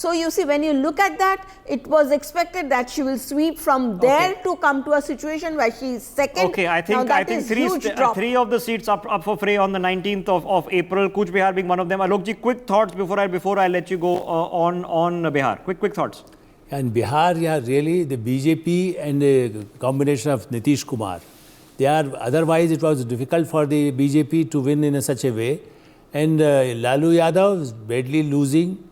So you see, when you look at that, it was expected that she will sweep from there to come to a situation where she is second. Okay, I think three of the seats up for fray on the 19th of April, Cooch Behar being one of them. Alokji, quick thoughts before I let you go on Bihar. Quick thoughts. And Bihar, yeah, really, the BJP and the combination of Nitish Kumar, they are, otherwise it was difficult for the BJP to win in such a way. And Lalu Yadav is badly losing.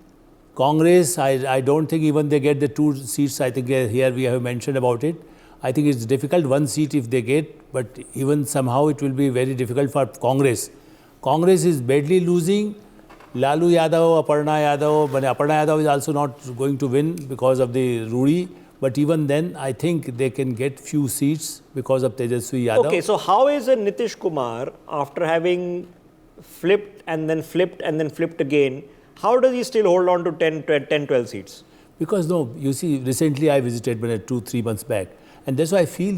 Congress, I don't think even they get the 2 seats. I think here we have mentioned about it. I think it's difficult, 1 seat if they get, but even somehow it will be very difficult for Congress. Congress is badly losing. Lalu Yadav, Aparna Yadav is also not going to win because of the Ruri. But even then, I think they can get few seats because of Tejaswi Yadav. Okay, so how is a Nitish Kumar, after having flipped and then flipped and then flipped again, how does he still hold on to 10, 12 seats? Because no, you see, recently I visited 2-3 months back. And that's why I feel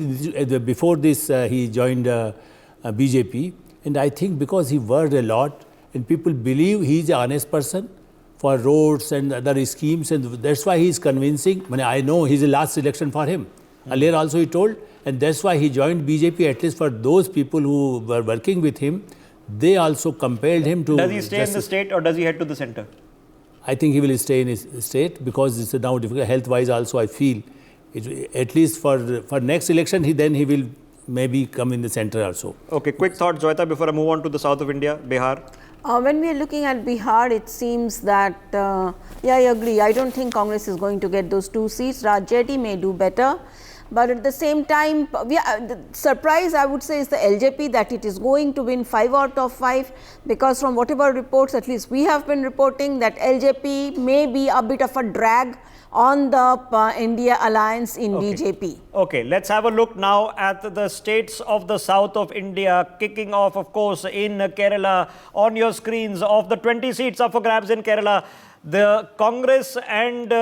before this he joined BJP. And I think because he worked a lot and people believe he's an honest person for roads and other schemes. And that's why he's convincing. I know he's the last election for him. Earlier also he told. And that's why he joined BJP, at least for those people who were working with him. They also compelled him to... Does he stay in the state or does he head to the centre? I think he will stay in his state because it's now difficult. Health-wise also, I feel, at least for next election, he will maybe come in the centre also. Okay, quick thought, Joyita, before I move on to the south of India, Bihar. When we are looking at Bihar, it seems that, yeah, I agree. I don't think Congress is going to get those 2 seats. JD may do better. But at the same time, the surprise, I would say, is the LJP that it is going to win 5 out of 5, because from whatever reports, at least we have been reporting, that LJP may be a bit of a drag on the India alliance in BJP. Okay, let's have a look now at the states of the south of India, kicking off, of course, in Kerala. On your screens, of the 20 seats up for grabs in Kerala, the Congress and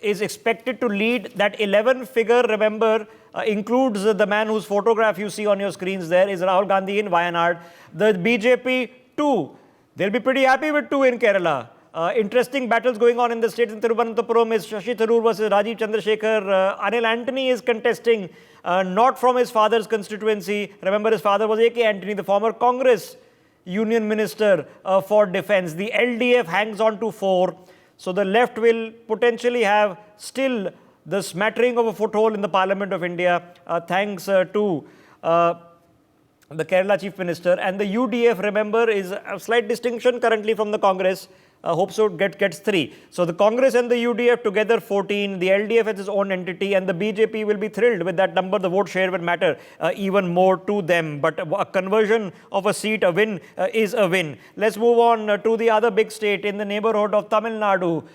is expected to lead. That 11 figure, remember, includes the man whose photograph you see on your screens there, is Rahul Gandhi in Wayanad. The BJP, 2. They'll be pretty happy with 2 in Kerala. Interesting battles going on in the states. In Thiruvananthapuram is Shashi Tharoor versus Rajiv Chandrasekhar. Anil Antony is contesting, not from his father's constituency. Remember, his father was A.K. Antony, the former Congress Union Minister for Defence. The LDF hangs on to 4. So the left will potentially have still the smattering of a foothold in the Parliament of India, thanks to the Kerala Chief Minister. And the UDF, remember, is a slight distinction currently from the Congress. Hopes so gets 3. So the Congress and the UDF together 14. The LDF has its own entity, and the BJP will be thrilled with that number. The vote share will matter even more to them. But a conversion of a seat, a win, is a win. Let's move on to the other big state in the neighborhood of Tamil Nadu.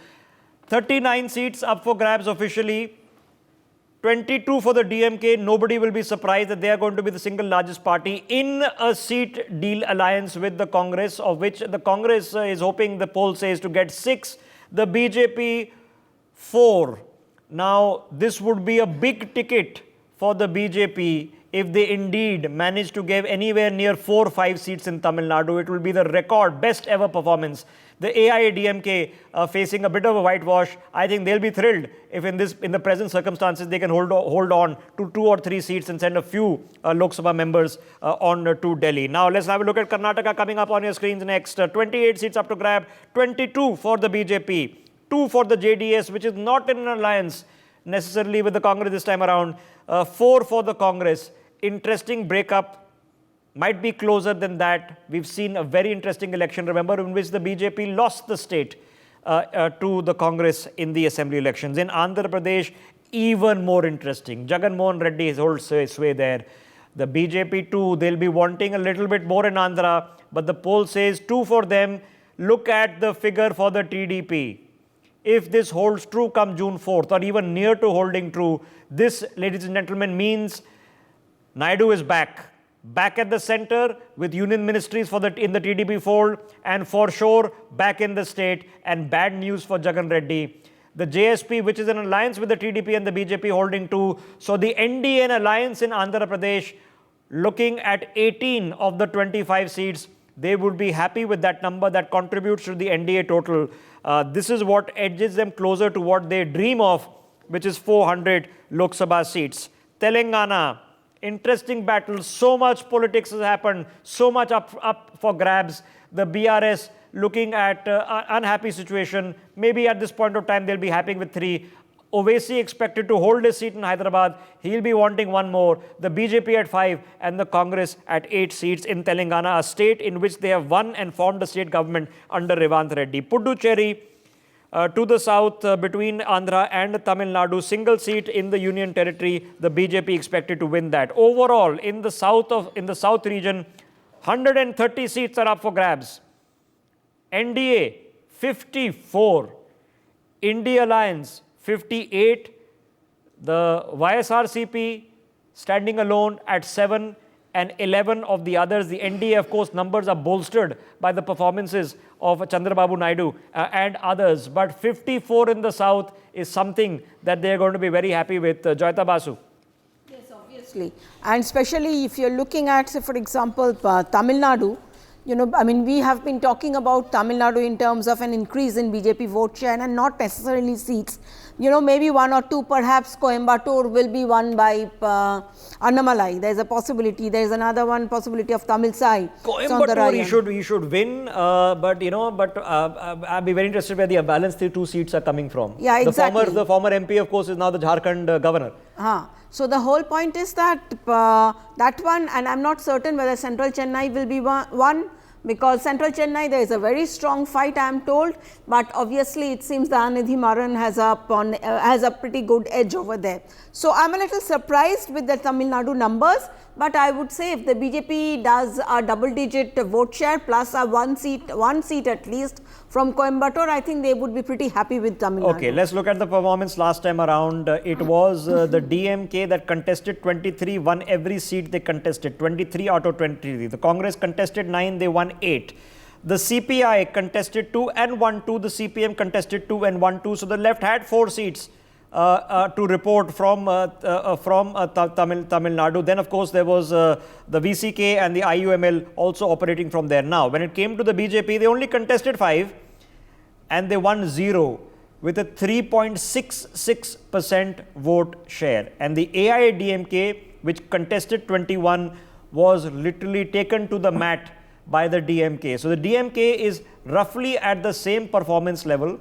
39 seats up for grabs officially. 22 for the DMK. Nobody will be surprised that they are going to be the single largest party in a seat deal alliance with the Congress, of which the Congress is hoping, the poll says, to get 6. The BJP, 4. Now, this would be a big ticket for the BJP if they indeed manage to give anywhere near 4 or 5 seats in Tamil Nadu. It will be the record, best ever performance. The AIADMK facing a bit of a whitewash. I think they'll be thrilled if in the present circumstances they can hold on to 2 or 3 seats and send a few Lok Sabha members on to Delhi. Now let's have a look at Karnataka coming up on your screens next. 28 seats up to grab, 22 for the BJP, 2 for the JDS, which is not in an alliance necessarily with the Congress this time around, 4 for the Congress. Interesting breakup. Might be closer than that. We've seen a very interesting election, remember, in which the BJP lost the state to the Congress in the assembly elections. In Andhra Pradesh, even more interesting. Jagan Mohan Reddy holds sway there. The BJP too, they'll be wanting a little bit more in Andhra, but the poll says 2 for them. Look at the figure for the TDP. If this holds true come June 4th, or even near to holding true, this, ladies and gentlemen, means Naidu is back at the center with union ministries in the TDP fold, and for sure back in the state. And bad news for Jagan Reddy. The JSP, which is an alliance with the TDP and the BJP, holding 2. So the NDN alliance in Andhra Pradesh looking at 18 of the 25 seats they would be happy with that number that contributes to the NDA total. This is what edges them closer to what they dream of, which is 400 Lok Sabha seats. Telangana, interesting battle. So much politics has happened, so much up for grabs. The BRS looking at unhappy situation. Maybe at this point of time, they'll be happy with 3. Owaisi expected to hold his seat in Hyderabad. He'll be wanting 1 more. The BJP at 5 and the Congress at 8 seats in Telangana, a state in which they have won and formed a state government under Revanth Reddy. Puducherry to the south between Andhra and Tamil Nadu, single seat in the Union Territory. The BJP expected to win that. Overall, in the south region, 130 seats are up for grabs. NDA 54, India Alliance 58, the YSRCP standing alone at 7, and 11 of the others. The NDA, of course, numbers are bolstered by the performances of Chandrababu Naidu and others. But 54 in the south is something that they are going to be very happy with. Joyita Basu. Yes, obviously. And especially if you're looking at, say, for example, Tamil Nadu, we have been talking about Tamil Nadu in terms of an increase in BJP vote share and not necessarily seats. Maybe 1 or 2, perhaps Coimbatore will be won by Annamalai. There's a possibility. There's another one possibility of Tamil Sai. Coimbatore, he should win. But I'd be very interested where the balance 2 seats are coming from. Yeah, exactly. The former MP, of course, is now the Jharkhand governor. So the whole point is that that one, and I'm not certain whether Central Chennai will be one, because Central Chennai there is a very strong fight, I am told, but obviously it seems the Anidhi Maran has a pretty good edge over there. So I'm a little surprised with the Tamil Nadu numbers, but I would say if the BJP does a double-digit vote share plus a one seat at least from Coimbatore, I think they would be pretty happy with Tamil Nadu. Okay, let's look at the performance last time around. It was the DMK that contested 23, won every seat they contested, 23 out of 23. The Congress contested 9, they won 8. The CPI contested 2 and won 2. The CPM contested 2 and won 2. So the left had 4 seats to report from Tamil Nadu. Then, of course, there was the VCK and the IUML also operating from there. Now, when it came to the BJP, they only contested 5 and they won 0 with a 3.66% vote share. And the AIADMK, which contested 21, was literally taken to the mat by the DMK. So the DMK is roughly at the same performance level,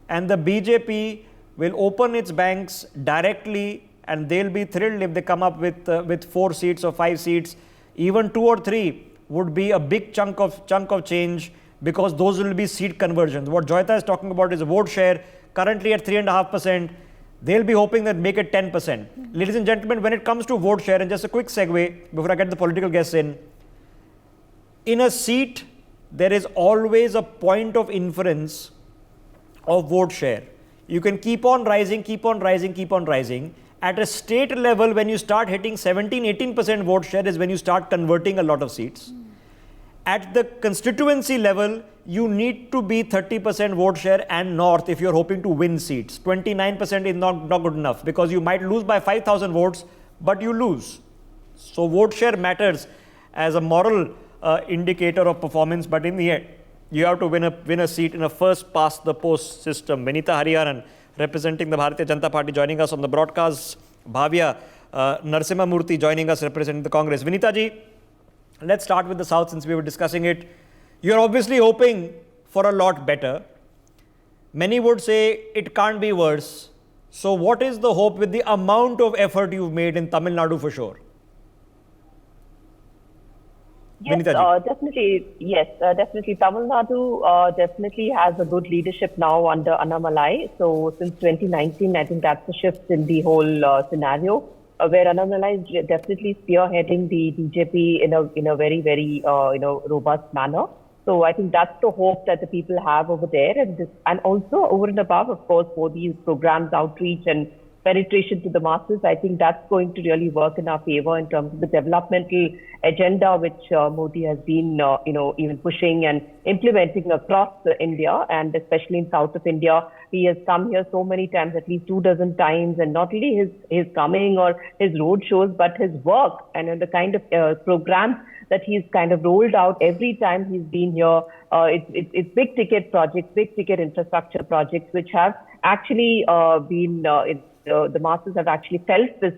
and the BJP will open its banks directly, and they'll be thrilled if they come up with 4 seats or 5 seats. Even 2 or 3 would be a big chunk of change, because those will be seat conversions. What Joyita is talking about is a vote share currently at 3.5%. They'll be hoping that make it 10%. Ladies and gentlemen, when it comes to vote share, and just a quick segue before I get the political guests in a seat, there is always a point of inference of vote share. You can keep on rising, keep on rising, keep on rising. At a state level, when you start hitting 17-18% vote share is when you start converting a lot of seats. At the constituency level, you need to be 30% vote share and north if you're hoping to win seats. 29% is not good enough, because you might lose by 5,000 votes, but you lose. So vote share matters as a moral indicator of performance, but in the end, you have to win a seat in a first past the post system. Vinita Hariharan, representing the Bharatiya Janata Party, joining us on the broadcast. Bhavya Narasimha Murthy joining us, representing the Congress. Vinita ji, let's start with the south since we were discussing it. You're obviously hoping for a lot better. Many would say it can't be worse. So what is the hope with the amount of effort you've made in Tamil Nadu for sure? Yes, definitely. Yes, definitely. Tamil Nadu definitely has a good leadership now under Annamalai. So since 2019, I think that's a shift in the whole scenario, where Annamalai is definitely spearheading the BJP in a very, very robust manner. So I think that's the hope that the people have over there, and also over and above, of course, for these programs, outreach and penetration to the masses. I think that's going to really work in our favor in terms of the developmental agenda which Modi has been, even pushing and implementing across India, and especially in south of India. He has come here so many times, at least 24 times, and not only his coming or his road shows, but his work and the kind of programs that he's kind of rolled out every time he's been here. It's big ticket projects, big ticket infrastructure projects, which have actually the masses have actually felt this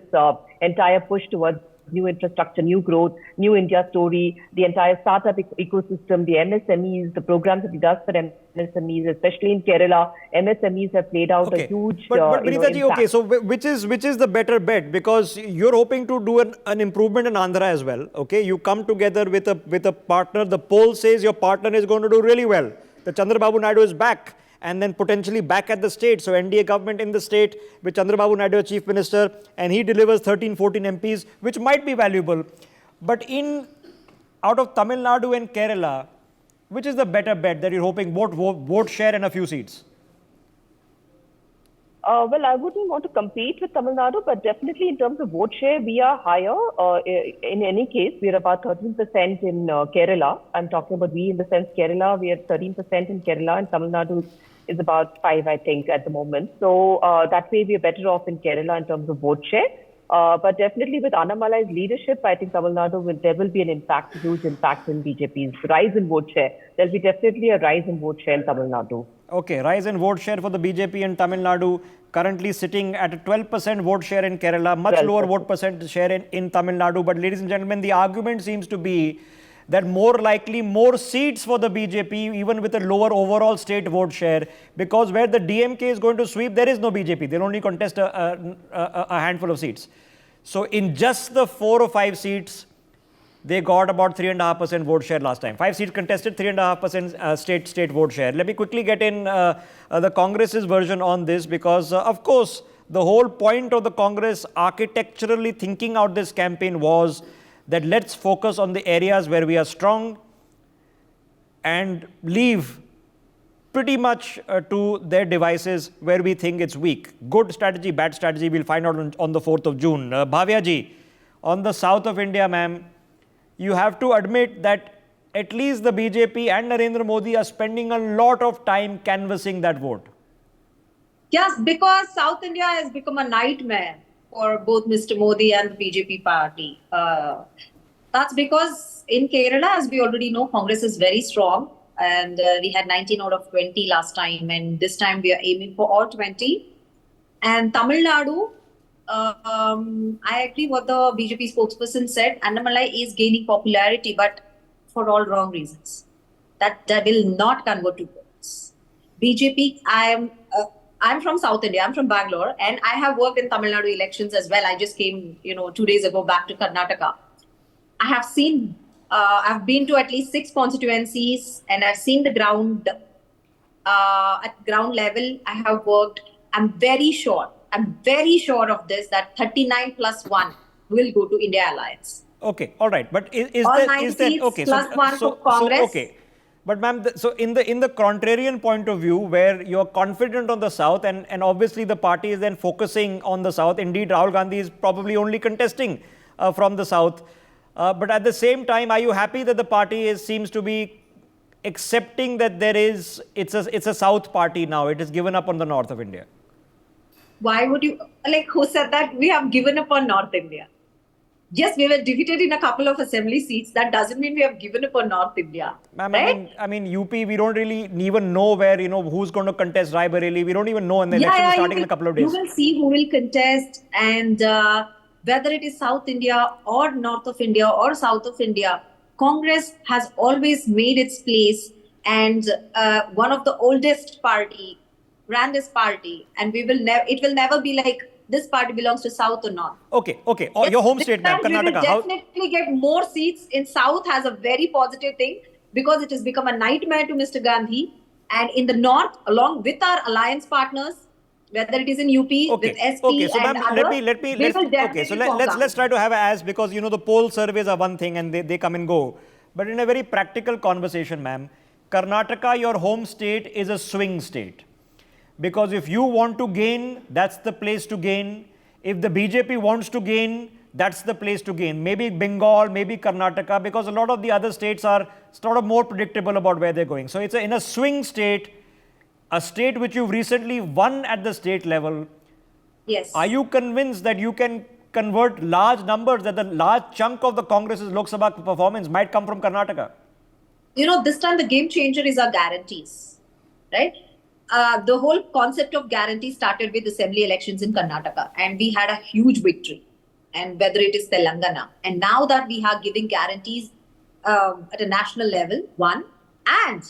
entire push towards new infrastructure, new growth, new India story, the entire startup ecosystem, the MSMEs, the programs that he does for MSMEs, especially in Kerala. MSMEs have played out a huge but Vinita ji, impact. okay, so which is the better bet? Because you're hoping to do an improvement in Andhra as well. Okay, you come together with a partner. The poll says your partner is going to do really well. The Chandrababu Naidu is back, and then potentially back at the state. So NDA government in the state with Chandrababu Naidu as Chief Minister, and he delivers 13, 14 MPs, which might be valuable. But out of Tamil Nadu and Kerala, which is the better bet that you're hoping vote share and a few seats? Well, I wouldn't want to compete with Tamil Nadu, but definitely in terms of vote share, we are higher. In any case, we are about 13% in Kerala. I'm talking about we in the sense Kerala, we are 13% in Kerala, and Tamil Nadu is about 5%, I think, at the moment. So that way we are better off in Kerala in terms of vote share. But definitely with Annamalai's leadership, I think Tamil Nadu there will be an impact, a huge impact in BJP's rise in vote share. There'll be definitely a rise in vote share in Tamil Nadu. Okay, rise in vote share for the BJP in Tamil Nadu, currently sitting at a 12% vote share in Kerala, much 12%. Lower vote percent share in Tamil Nadu. But ladies and gentlemen, the argument seems to be that more likely more seats for the BJP, even with a lower overall state vote share, because where the DMK is going to sweep, there is no BJP. They'll only contest a handful of seats. So in just the 4 or 5 seats, they got about 3.5% vote share last time. 5 seats contested, 3.5% state vote share. Let me quickly get in the Congress's version on this, because of course, the whole point of the Congress architecturally thinking out this campaign was that let's focus on the areas where we are strong and leave pretty much to their devices where we think it's weak. Good strategy, bad strategy, we'll find out on the 4th of June. Bhavya ji, on the south of India, ma'am, you have to admit that at least the BJP and Narendra Modi are spending a lot of time canvassing that vote. Yes, because South India has become a nightmare for both Mr. Modi and the BJP party. That's because in Kerala, as we already know, Congress is very strong. And we had 19 out of 20 last time. And this time we are aiming for all 20. And Tamil Nadu, I agree what the BJP spokesperson said. Annamalai is gaining popularity, but for all wrong reasons. That will not convert to votes. BJP, I'm from South India. I'm from Bangalore, and I have worked in Tamil Nadu elections as well. I just came, 2 days ago back to Karnataka. I have seen, I've been to at least 6 constituencies, and I've seen the ground at ground level. I have worked. I'm very sure of this, that 39 plus 1 will go to India Alliance. Okay, all right. But is all there, 9 is there, seats okay, plus 1 for Congress. Okay. But ma'am, so in the contrarian point of view, where you're confident on the south, and obviously the party is then focusing on the south. Indeed, Rahul Gandhi is probably only contesting from the south. But at the same time, are you happy that the party seems to be accepting that it's a south party now? It is given up on the north of India. Why would you, who said that we have given up on North India? Yes, we were defeated in a couple of assembly seats. That doesn't mean we have given up on North India. Ma'am, right? I mean, UP, we don't really even know where, who's going to contest Rai Bareli. We don't even know, and the election is starting in a couple of days. You will see who will contest, and whether it is South India or North of India or South of India, Congress has always made its place, and one of the oldest party, grandest party, and it will never be like this party belongs to South or North. Okay. Oh, your home state, ma'am, Karnataka. We will definitely get more seats in South has a very positive thing, because it has become a nightmare to Mr. Gandhi. And in the North, along with our alliance partners, whether it is in UP, with SP so and others, let's try to have as, because the poll surveys are one thing and they come and go. But in a very practical conversation, ma'am, Karnataka, your home state, is a swing state. Because if you want to gain, that's the place to gain. If the BJP wants to gain, that's the place to gain. Maybe Bengal, maybe Karnataka, because a lot of the other states are sort of more predictable about where they're going. So it's in a swing state, a state which you've recently won at the state level. Yes. Are you convinced that you can convert large numbers, that the large chunk of the Congress's Lok Sabha performance might come from Karnataka? This time the game changer is our guarantees, right? The whole concept of guarantee started with assembly elections in Karnataka, and we had a huge victory. And whether it is Telangana, and now that we are giving guarantees at a national level, one, and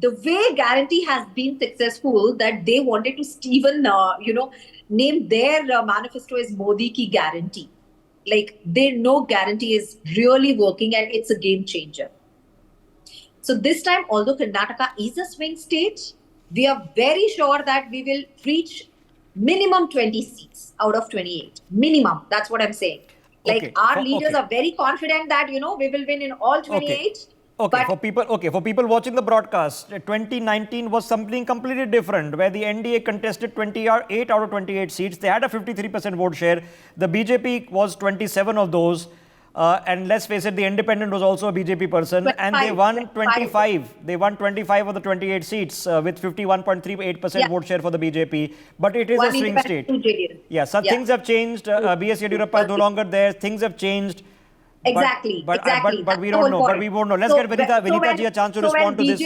the way guarantee has been successful that they wanted to even, name their manifesto as Modi ki guarantee. Like, they know guarantee is really working and it's a game changer. So this time, although Karnataka is a swing state, we are very sure that we will reach minimum 20 seats out of 28. Minimum. That's what I'm saying. Like, our leaders are very confident that, we will win in all 28. Okay, for people watching the broadcast, 2019 was something completely different, where the NDA contested 28 out of 28 seats. They had a 53% vote share. The BJP was 27 of those. And let's face it, the independent was also a BJP person, and they won 25. They won 25 of the 28 seats with 51.38% vote share for the BJP. But it is a swing state. Yeah, so things have changed. B.S. Yediyurappa is no longer there. Things have changed. Exactly. But we don't know. But we won't know. Let's get Vinita ji a chance to respond to this.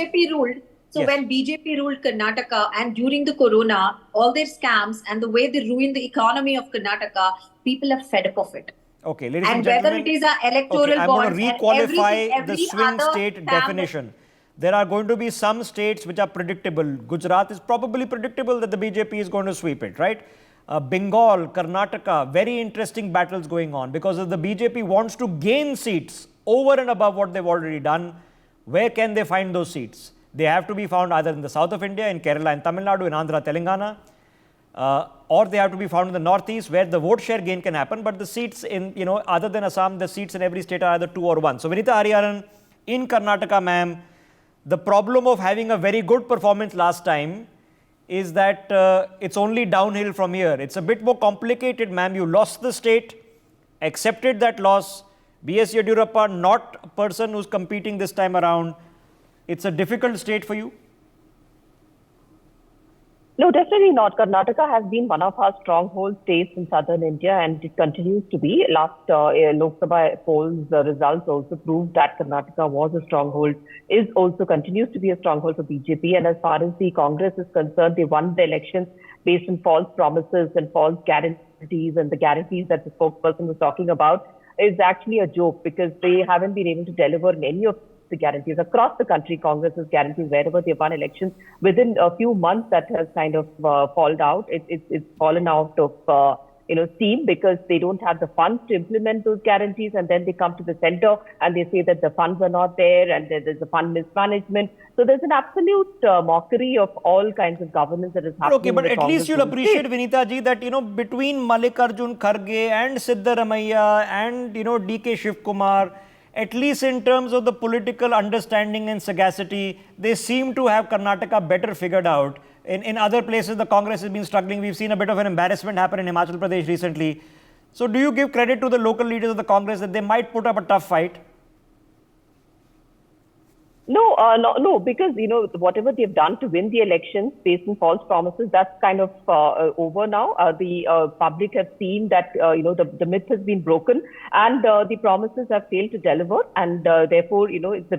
When BJP ruled Karnataka, and during the corona, all their scams and the way they ruined the economy of Karnataka, people are fed up of it. Okay, ladies and gentlemen. And whether it is an electoral I'm bond, going to requalify every the swing state definition. There are going to be some states which are predictable. Gujarat is probably predictable that the BJP is going to sweep it, right? Bengal, Karnataka, very interesting battles going on, because if the BJP wants to gain seats over and above what they've already done, where can they find those seats? They have to be found either in the south of India, in Kerala and Tamil Nadu, in Andhra, Telangana, or they have to be found in the northeast, where the vote share gain can happen. But the seats in, other than Assam, the seats in every state are either 2 or 1. So Vinita Hariharan, in Karnataka, ma'am, the problem of having a very good performance last time is that it's only downhill from here. It's a bit more complicated, ma'am. You lost the state, accepted that loss. B.S. Yediyurappa, not a person who's competing this time around. It's a difficult state for you? No, definitely not. Karnataka has been one of our stronghold states in southern India, and it continues to be. Last Lok Sabha polls results also proved that Karnataka was a stronghold, continues to be a stronghold for BJP. And as far as the Congress is concerned, they won the elections based on false promises and false guarantees, and the guarantees that the spokesperson was talking about is actually a joke, because they haven't been able to deliver any of the guarantees across the country. Congress's guarantees, wherever they won elections, within a few months that has kind of fallen out. It's fallen out of steam, because they don't have the funds to implement those guarantees, and then they come to the center and they say that the funds are not there and there's a fund mismanagement. So there's an absolute mockery of all kinds of governance that is happening. Okay, but at least you'll appreciate, Vinita ji, that between Mallikarjun Kharge and Siddaramaiah and D.K. Shivkumar, at least in terms of the political understanding and sagacity, they seem to have Karnataka better figured out. In other places, the Congress has been struggling. We've seen a bit of an embarrassment happen in Himachal Pradesh recently. So do you give credit to the local leaders of the Congress that they might put up a tough fight? No, because, whatever they've done to win the elections based on false promises, that's kind of over now. The public have seen that, the myth has been broken, and the promises have failed to deliver. And therefore, it's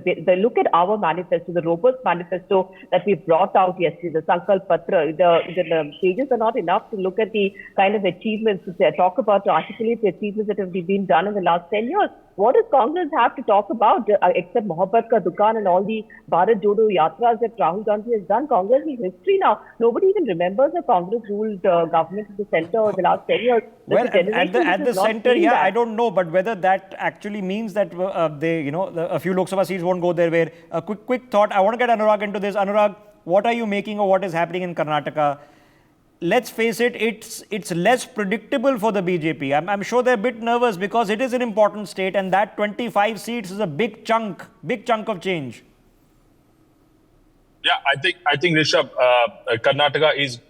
look at our manifesto, the robust manifesto that we brought out yesterday, the Sankalp Patra. The pages are not enough to look at the kind of achievements to talk about, to articulate the achievements that have been done in the last 10 years. What does Congress have to talk about except Mohabbat Ka Dukan and all the Bharat Jodo Yatras that Rahul Gandhi has done? Congress is history now. Nobody even remembers a Congress-ruled government in the center over the last 10 years. Well, at the center, yeah, I don't know, but whether that actually means that a few Lok Sabha seats won't go their way. A quick thought. I want to get Anurag into this. Anurag, what are you making of what is happening in Karnataka? Let's face it, it's less predictable for the BJP. I'm sure they're a bit nervous because it is an important state, and that 25 seats is a big chunk of change. Yeah, I think Rishabh, Karnataka is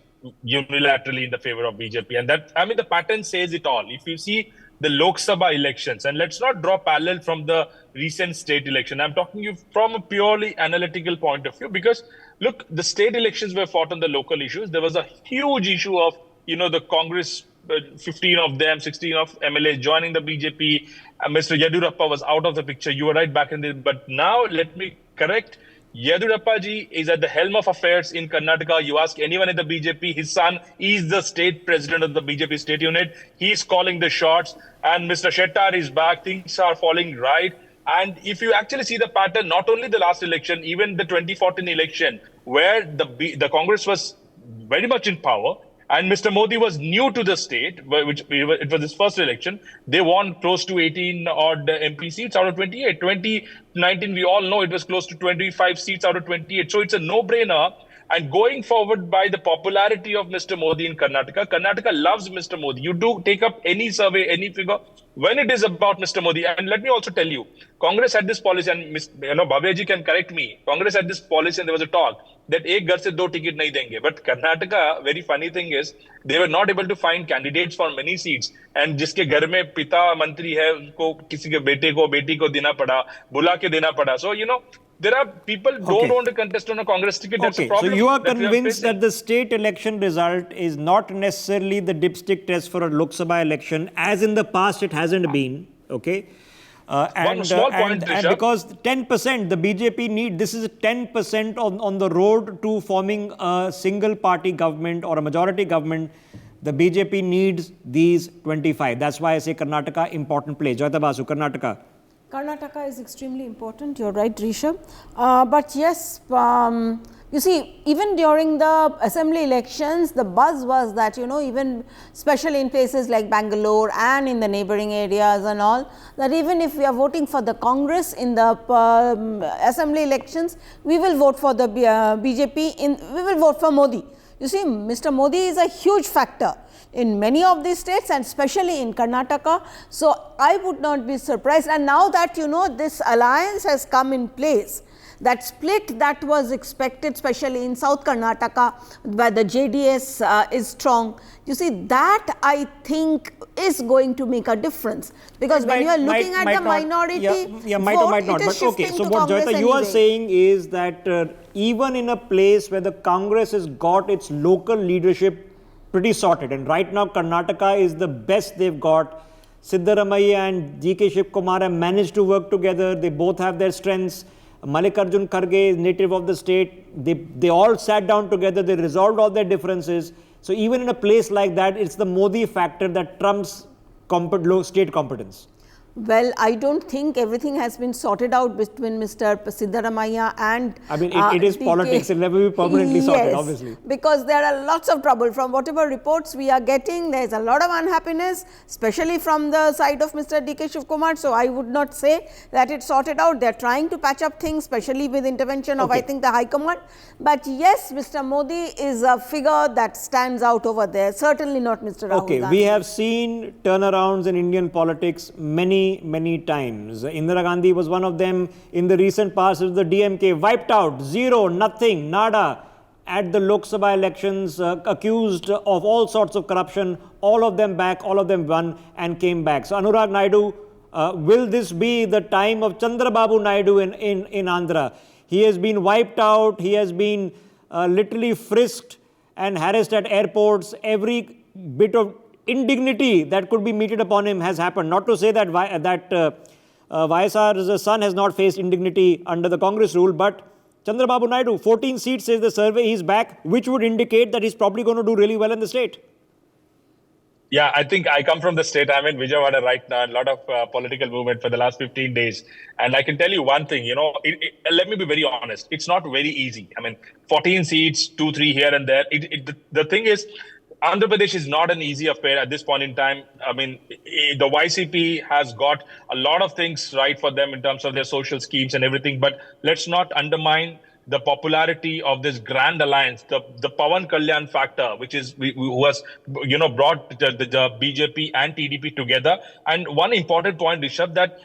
unilaterally in the favor of BJP, and the pattern says it all. If you see the Lok Sabha elections, and let's not draw parallel from the recent state election. I'm talking you from a purely analytical point of view, because look, the state elections were fought on the local issues. There was a huge issue of, the Congress 15 of them, 16 of MLAs joining the BJP. Mr. Yedurappa was out of the picture. You were right back in the. But now let me correct. Yedurappa ji is at the helm of affairs in Karnataka. You ask anyone in the BJP, his son is the state president of the BJP state unit. He's calling the shots. And Mr. Shettar is back. Things are falling right. And if you actually see the pattern, not only the last election, even the 2014 election, where the Congress was very much in power, and Mr. Modi was new to the state, which it was his first election. They won close to 18 odd MP seats out of 28. 2019, we all know it was close to 25 seats out of 28. So it's a no-brainer. And going forward by the popularity of Mr. Modi in Karnataka, Karnataka loves Mr. Modi. You do take up any survey, any figure, when it is about Mr. Modi. And let me also tell you, Congress had this policy, and Bhavya can correct me. Congress had this policy, and there was a talk that ek ghar se do ticket nahi denge. But Karnataka, very funny thing is, they were not able to find candidates for many seats. And jiske ghar mein pita mantri hai, unko kisi ke bete ko, beti ko dena pada, bula ke dena pada. So, there are people don't want to contest on a Congress ticket. That's a problem. So you are convinced that the state election result is not necessarily the dipstick test for a Lok Sabha election, as in the past it hasn't been. Okay. One small point, and because 10%, the BJP need, this is 10% on the road to forming a single party government or a majority government. The BJP needs these 25. That's why I say Karnataka, important place. Joyita Basu, Karnataka. Karnataka is extremely important, you're right, Rishabh. But yes, you see, even during the assembly elections, the buzz was that, even especially in places like Bangalore and in the neighboring areas and all, that even if we are voting for the Congress in the assembly elections, we will vote for the BJP, we will vote for Modi. You see, Mr. Modi is a huge factor in many of these states and especially in Karnataka. So, I would not be surprised, and now that this alliance has come in place, that split that was expected especially in South Karnataka where the JDS is strong, you see that I think is going to make a difference, because when you are looking at the minority might not, but okay. So what Joyita, you are saying is that even in a place where the Congress has got its local leadership pretty sorted, and right now Karnataka is the best they've got. Siddaramaiah and GK Shiv Kumar have managed to work together. They both have their strengths. Mallikarjun Kharge is native of the state. They all sat down together. They resolved all their differences. So even in a place like that, it's the Modi factor that trumps state competence. Well, I don't think everything has been sorted out between Mr. Siddaramaiah and I mean, it is politics. It'll never be permanently sorted, obviously. Because there are lots of trouble. From whatever reports we are getting, there is a lot of unhappiness, especially from the side of Mr. DK Shiv Kumar. So, I would not say that it's sorted out. They are trying to patch up things, especially with intervention of, I think, the High Command. But yes, Mr. Modi is a figure that stands out over there. Certainly not Mr. Rahul Gandhi. We have seen turnarounds in Indian politics many times. Indira Gandhi was one of them. In the recent past, the DMK wiped out, zero, nothing, nada. At the Lok Sabha elections, accused of all sorts of corruption, all of them back, all of them won and came back. So Anurag Naidu, will this be the time of Chandrababu Naidu in Andhra? He has been wiped out, he has been literally frisked and harassed at airports. Every bit of indignity that could be meted upon him has happened. Not to say that YSR's son has not faced indignity under the Congress rule, but Chandrababu Naidu, 14 seats says the survey, he's back, which would indicate that he's probably going to do really well in the state. Yeah, I think I come from the state. I'm in Vijayawada right now. A lot of political movement for the last 15 days. And I can tell you one thing, let me be very honest. It's not very easy. I mean, 14 seats, 2, 3 here and there. The thing is, Andhra Pradesh is not an easy affair at this point in time. I mean, the YCP has got a lot of things right for them in terms of their social schemes and everything. But let's not undermine the popularity of this grand alliance, the Pawan Kalyan factor, which is who has brought the BJP and TDP together. And one important point, Rishabh, that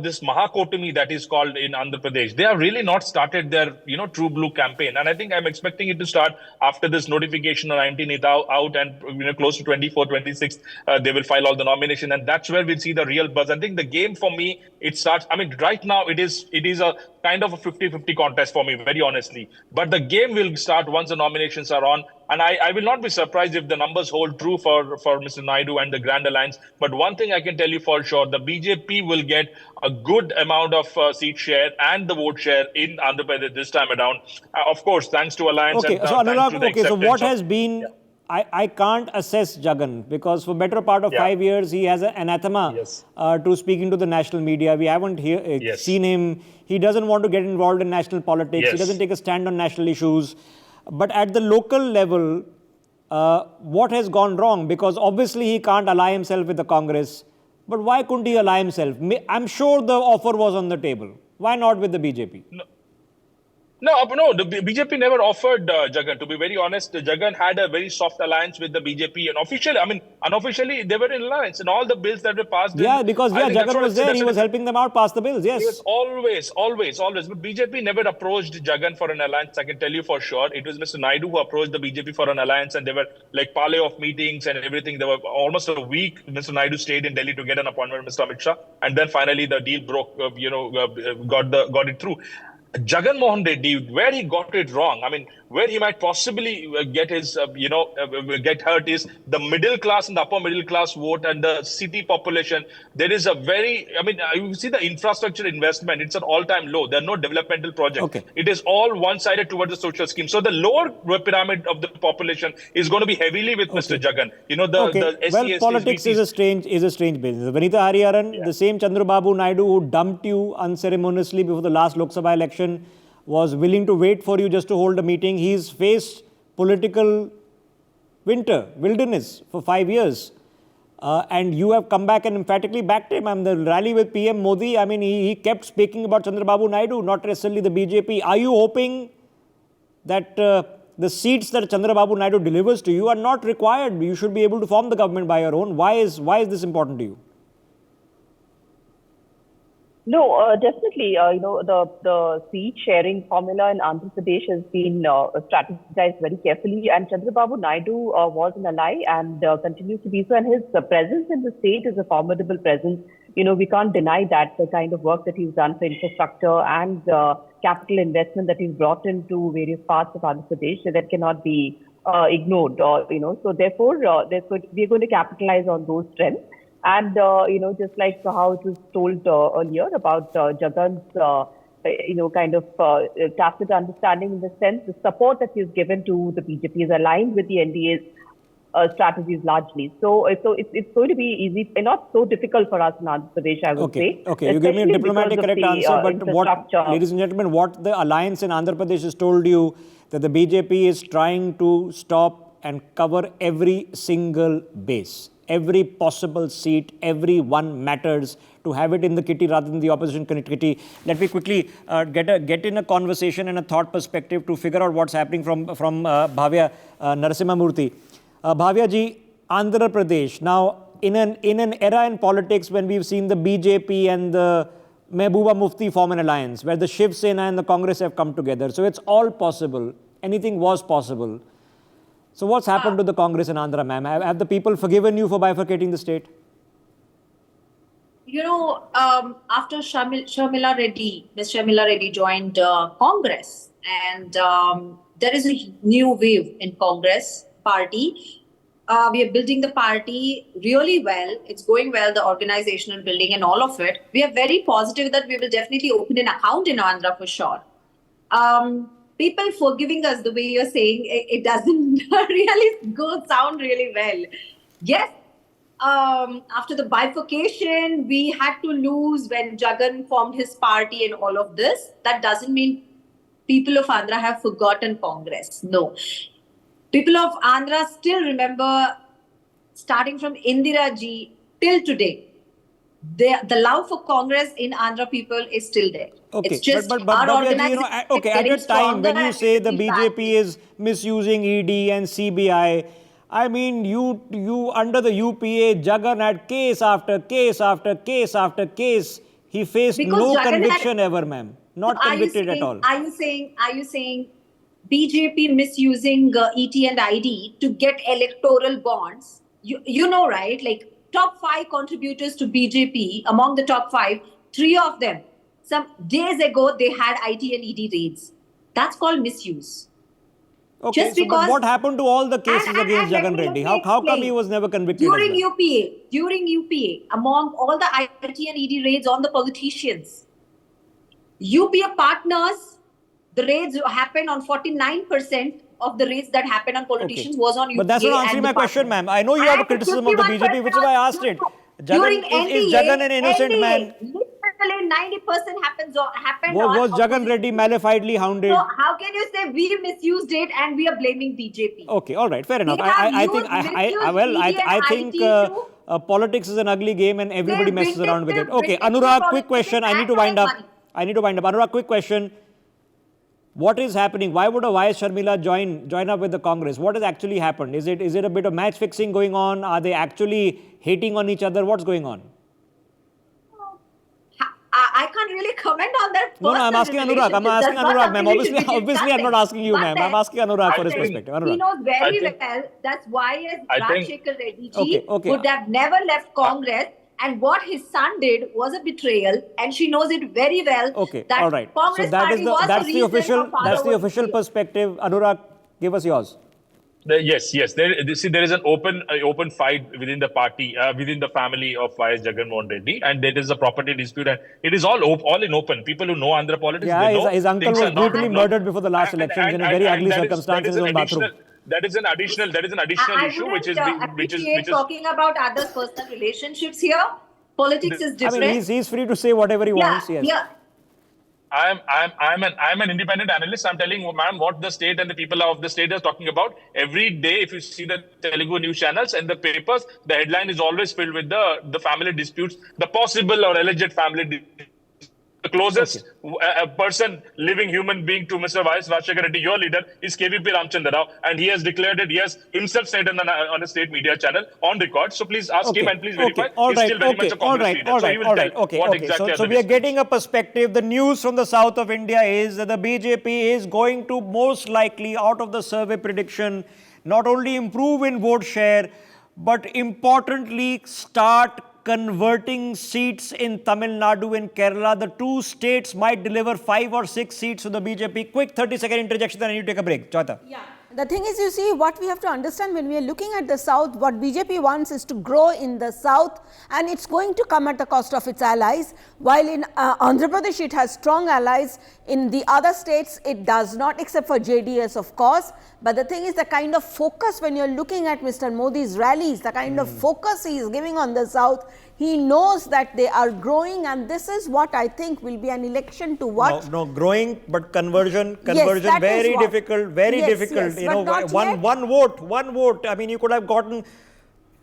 this Mahakotami that is called in Andhra Pradesh, they have really not started their True Blue campaign, and I think I'm expecting it to start after this notification on 19th out, and close to 24th, 26th they will file all the nomination, and that's where we'll see the real buzz. I think the game for me, it starts. I mean, right now it is a kind of a 50-50 contest for me, very honestly. But the game will start once the nominations are on. And I will not be surprised if the numbers hold true for Mr. Naidu and the Grand Alliance. But one thing I can tell you for sure, the BJP will get a good amount of seat share and the vote share in Andhra Pradesh this time around. Of course, thanks to Alliance Okay, and so thanks Anurag, to the okay, so acceptance what of, has been, I can't assess Jagan because for better part of Yeah. 5 years, he has an anathema Yes. to speaking to the national media. We haven't Yes. seen him. He doesn't want to get involved in national politics. He Yes. doesn't take a stand on national issues. But at the local level, what has gone wrong? Because obviously he can't ally himself with the Congress. But why couldn't he ally himself? I'm sure the offer was on the table. Why not with the BJP? No, the BJP never offered Jagan. To be very honest, Jagan had a very soft alliance with the BJP, and unofficially, they were in alliance. And all the bills that were passed, Yeah, because I think that's Jagan what was there. that's He what was helping them out pass the bills. Yes. He was always. But BJP never approached Jagan for an alliance. I can tell you for sure. It was Mr. Naidu who approached the BJP for an alliance, and they were like parley of meetings and everything. There were almost a week. Mr. Naidu stayed in Delhi to get an appointment with Mr. Amit Shah, and then finally the deal broke. Got it through. Jagan Mohan Reddy, where he got it wrong, where he might possibly get hurt is the middle class and the upper middle class vote and the city population. There is you see the infrastructure investment, it's an all-time low. There are no developmental projects. Okay. It is all one-sided towards the social scheme. So the lower pyramid of the population is going to be heavily with Mr. Jagan. The SC, politics is a strange business. Vanitha Hariharan, the same Chandrababu Naidu who dumped you unceremoniously before the last Lok Sabha election, was willing to wait for you just to hold a meeting. He's faced political wilderness for 5 years. And you have come back and emphatically backed him. The rally with PM Modi, he kept speaking about Chandrababu Naidu, not necessarily the BJP. Are you hoping that the seats that Chandrababu Naidu delivers to you are not required? You should be able to form the government by your own. Why is this important to you? No, definitely. The seat sharing formula in Andhra Pradesh has been strategized very carefully, and Chandrababu Naidu was an ally and continues to be so. And his presence in the state is a formidable presence. We can't deny that the kind of work that he's done for infrastructure and capital investment that he's brought into various parts of Andhra Pradesh, that cannot be ignored. So therefore, we're going to capitalize on those strengths. And, just like how it was told earlier about Jagan's, tacit understanding in the sense, the support that he's given to the BJP is aligned with the NDA's strategies largely. So it's going to be easy and not so difficult for us in Andhra Pradesh, I would say. Okay, you gave me a diplomatic correct answer, but what, ladies and gentlemen, what the alliance in Andhra Pradesh has told you, that the BJP is trying to stop and cover every single base. Every possible seat, every one matters, to have it in the kitty rather than the opposition kitty. Let me quickly get in a conversation and a thought perspective to figure out what's happening from Bhavya Narasimhamurthy. Bhavya ji, Andhra Pradesh. Now, in an era in politics when we've seen the BJP and the Mehbooba Mufti form an alliance, where the Shiv Sena and the Congress have come together. So it's all possible. Anything was possible. So what's happened to the Congress in Andhra, ma'am? Have the people forgiven you for bifurcating the state? After Ms. Sharmila Reddy joined Congress, and there is a new wave in Congress party. We are building the party really well. It's going well, the organizational building and all of it. We are very positive that we will definitely open an account in Andhra for sure. People forgiving us, the way you're saying, it doesn't really sound really well. Yes, after the bifurcation, we had to lose when Jagan formed his party and all of this. That doesn't mean people of Andhra have forgotten Congress. No. People of Andhra still remember, starting from Indira ji till today, the love for Congress in Andhra people is still there. Okay, it's just but our organization, at a time when you say the BJP is misusing ED and CBI, you under the UPA, Jagan had case after case after case after case. He faced no conviction ever, ma'am. Not convicted at all. Are you saying BJP misusing ET and ID to get electoral bonds? You know, right? Like top 5 contributors to BJP, among the top 5, 3 of them, some days ago, they had IT and ED raids. That's called misuse. Okay, Just so because. but what happened to all the cases against let Jagan me Reddy? How come explain. he was never convicted? During as well? UPA, among all the IT and ED raids on the politicians, UPA partners, the raids happened on 49% of the raids that happened on politicians was on UPA. But that's not answering and my question, ma'am. I know you have a criticism of the BJP, which is why I asked it. During Jagan, NDA, is Jagan an innocent man? Literally 90% happened Was on Jagan Reddy malifiedly hounded? So how can you say we misused it and we are blaming BJP? Okay, all right, fair enough. They have I think politics is an ugly game and everybody messes around with it. Okay, Anurag, quick question. I need to wind up. Anurag, quick question. What is happening? Why would a YS Sharmila join up with the Congress? What has actually happened? Is it a bit of match fixing going on? Are they actually hating on each other? What's going on? I can't really comment on that. No, I'm asking Anurag. I'm asking Anurag, ma'am. Obviously, I'm not asking you, ma'am. I'm asking Anurag for his perspective. Anurag. He knows very well that's why Rajshekar Reddy ji would have never left Congress. And what his son did was a betrayal, and she knows it very well. Okay, that all right. Congress So that's the official here. perspective. Anurag, give us yours. Yes. There is an open fight within the party, within the family of YS Jagannath Reddy, and there is a property dispute, and it is all in open. People who know Andhra politics, they know his uncle was brutally murdered before the last elections in a very ugly circumstance in his own bathroom. That is an additional issue, which is talking about others' personal relationships here. Politics is different. I mean, he's free to say whatever he wants. Yes. Yeah. I'm an independent analyst. I'm telling you, ma'am, what the state and the people of the state are talking about. Every day, if you see the Telugu news channels and the papers, the headline is always filled with the family disputes, the possible or alleged family disputes. The closest person, living human being to Mr. YS Rajshekar Reddy, your leader, is KVP Ramchandra Rao, and he has declared it. He has himself said on a state media channel on record. So please ask him and please verify. He's still very much a Congress leader. So we are getting a perspective. The news from the south of India is that the BJP is going to most likely, out of the survey prediction, not only improve in vote share, but importantly start converting seats in Tamil Nadu and Kerala. The two states might deliver 5 or 6 seats to the BJP. Quick 30-second interjection, then I need to take a break. Joyita. Yeah. The thing is, you see, what we have to understand when we are looking at the South, what BJP wants is to grow in the South, and it's going to come at the cost of its allies. While in Andhra Pradesh, it has strong allies. In the other states, it does not, except for JDS, of course. But the thing is, the kind of focus when you're looking at Mr. Modi's rallies, the kind of focus he is giving on the South, he knows that they are growing, and this is what I think will be an election to watch. No, growing, but conversion, very difficult, difficult. Yes, you know, one vote. I mean, you could have gotten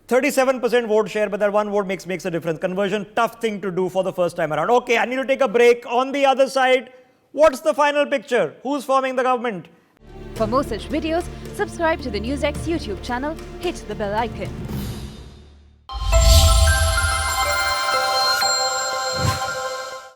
37% vote share, but that one vote makes a difference. Conversion, tough thing to do for the first time around. Okay, I need to take a break. On the other side, what's the final picture? Who's forming the government? For more such videos, subscribe to the NewsX YouTube channel, hit the bell icon.